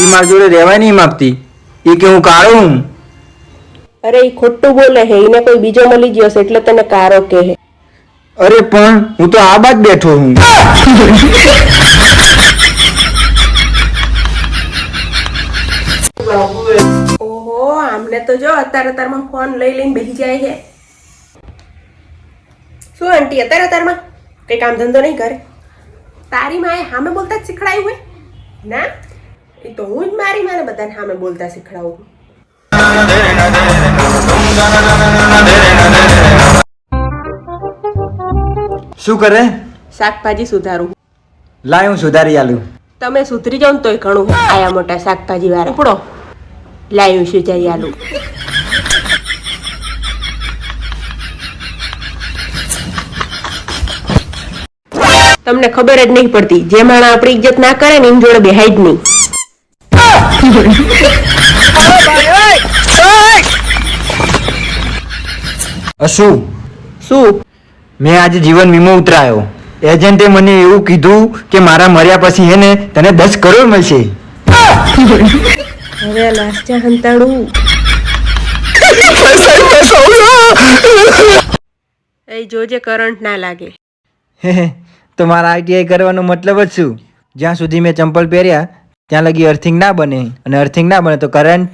એ મારી જોડે રહેવાય નહીં માગતી. એ કે હું કાળો હું. અરે એ ખોટું બોલે હે, એને કોઈ બીજો મળી ગયો છે એટલે તને કારો કહે. અરે પણ હું તો આ બાજ બેઠો હું. ઓહો, આમને તો જો અત્યારમાં ફોન લઈને બેસી જાય છે. શું આંટી અત્યારમાં કઈ કામ ધંધો નહીં કરે? તારી માએ સામે બોલતા જ શીખડાયું હોય ના? એ તો હું જ મારી માને બધાને સામે બોલતા શીખડાવું. શું કરે? શાકભાજી સુધારું. લાય હું સુધારી આલું. તમે સુધરી જાવ ને તોય ઘણું. આયા મોટા શાકભાજી વાળા ઉપડો લાયું સુધારી આલું. તમને ખબર જ નહીં પડતી, જે માણસ આપણી ઇજ્જત ના કરે ને એની જોડે બેહાય જ નહીં. શું શું? મેં આજે જીવન વીમો ઉતરાયો. એજન્ટે મને એવું કીધું કે મારા મર્યા પછી હે ને તને 10 કરોડ મળશે. હવે લાસ્ટા હંતાડું. એ જોજે કરંટ ના લાગે. તો મારા આઈટીઆઈ કરવાનો મતલબ જ શું? જ્યાં સુધી મેં ચંપલ પહેર્યા ત્યાં લગી અર્થિંગ ના બને, અને અર્થિંગ ના બને તો કરંટ.